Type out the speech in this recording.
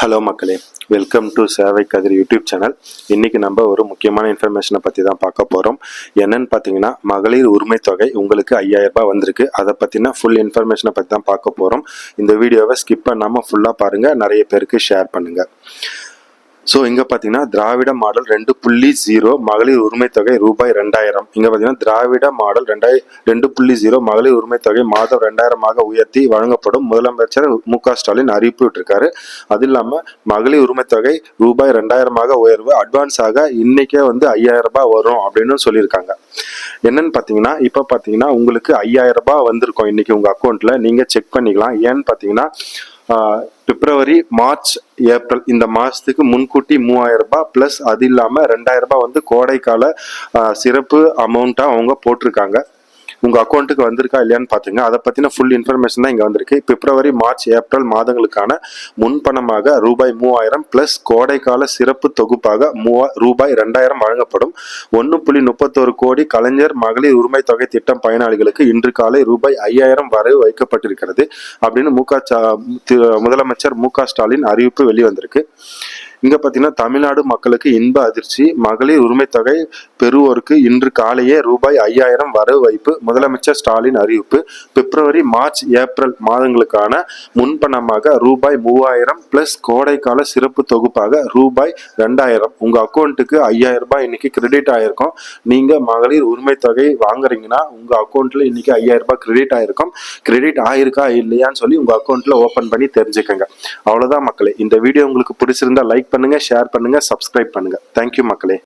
Hello மக்களே, welcome to சேவை கதிர் YouTube channel. இன்னைக்கு நம்ம ஒரு முக்கியமான இன்ஃபர்மேஷனை பற்றி தான் பார்க்க போகிறோம். என்னன்னு பார்த்தீங்கன்னா, மகளிர் உரிமை தொகை உங்களுக்கு 5000 ரூபாய் வந்திருக்கு. அதை பற்றின ஃபுல் இன்ஃபர்மேஷனை பற்றி தான் பார்க்க போகிறோம். இந்த வீடியோவை ஸ்கிப் பண்ணாமல் ஃபுல்லாக பாருங்கள், நிறைய பேருக்கு ஷேர் பண்ணுங்கள். ஸோ இங்கே பார்த்தீங்கன்னா திராவிட மாடல் 2.0 மகளிர் உரிமை தொகை ரூபாய் 2000. இங்கே பார்த்தீங்கன்னா திராவிட மாடல் 2.0 மகளிர் உரிமை தொகை மாதம் 2000 உயர்த்தி வழங்கப்படும் முதலமைச்சர் மு.க. ஸ்டாலின் அறிவிப்பு விட்டிருக்காரு. அது இல்லாமல் மகளிர் உரிமை தொகை ரூபாய் 2000 உயர்வு அட்வான்ஸாக இன்னைக்கே 5000 ரூபாய் வரும் அப்படின்னு சொல்லியிருக்காங்க. என்னன்னு பார்த்தீங்கன்னா, இப்போ பார்த்தீங்கன்னா உங்களுக்கு 5000 ரூபாய் வந்திருக்கும் இன்னைக்கு உங்கள் அக்கௌண்ட்டில். நீங்கள் செக் பண்ணிக்கலாம். ஏன்னு பார்த்தீங்கன்னா, பிப்ரவரி, மார்ச், ஏப்ரல் இந்த மாதத்துக்கு முன்கூட்டி 3000 ரூபாய் ப்ளஸ் அது இல்லாமல் 2000 ரூபாய் கோடைக்கால சிறப்பு அமௌண்ட்டாக அவங்க போட்டிருக்காங்க. உங்கள் அக்கௌண்ட்டுக்கு வந்திருக்கா இல்லையான்னு பார்த்துங்க. அதை பற்றின ஃபுல் இன்ஃபர்மேஷன் தான் இங்கே வந்திருக்கு. பிப்ரவரி, மார்ச், ஏப்ரல் மாதங்களுக்கான முன்பணமாக ரூபாய் 3000 ப்ளஸ் கோடைக்கால சிறப்பு தொகுப்பாக ரூபாய் 2000 வழங்கப்படும். 1.31 கோடி கலைஞர் மகளிர் உரிமை தொகை திட்டம் பயனாளிகளுக்கு இன்று காலை ரூபாய் 5000 வரை வைக்கப்பட்டிருக்கிறது அப்படின்னு முதலமைச்சர் மு.க. ஸ்டாலின் அறிவிப்பு வெளிவந்திருக்கு. இங்க பாத்தீங்கன்னா தமிழ்நாடு மக்களுக்கு இன்ப அதிர்ச்சி. மகளிர் உரிமை தொகை பெறுவோருக்கு இன்று காலையே ரூபாய் 5000 வரவு வைப்பு. முதலமைச்சர் ஸ்டாலின் அறிவிப்பு. பிப்ரவரி, மார்ச், ஏப்ரல் மாதங்களுக்கான முன்பணமாக ரூபாய் 3000 பிளஸ் கோடைக்கால சிறப்பு தொகுப்பாக ரூபாய் 2000 உங்க அக்கௌண்ட்டுக்கு 5000 ரூபாய் இன்னைக்கு கிரெடிட் ஆயிருக்கும். நீங்க மகளிர் உரிமை தொகை வாங்குறீங்கன்னா உங்க அக்கௌண்ட்ல இன்னைக்கு 5000 ரூபாய் கிரெடிட் ஆயிருக்கும். கிரெடிட் ஆயிருக்கா இல்லையான்னு சொல்லி உங்க அக்கௌண்ட்ல ஓபன் பண்ணி தெரிஞ்சுக்கங்க. அவ்வளவுதான் மக்களே. இந்த வீடியோ உங்களுக்கு பிடிச்சிருந்தா லைக் பண்ணுங்க, ஷேர் பண்ணுங்க, சப்ஸ்கிரைப் பண்ணுங்க. தேங்க்யூ மக்களே.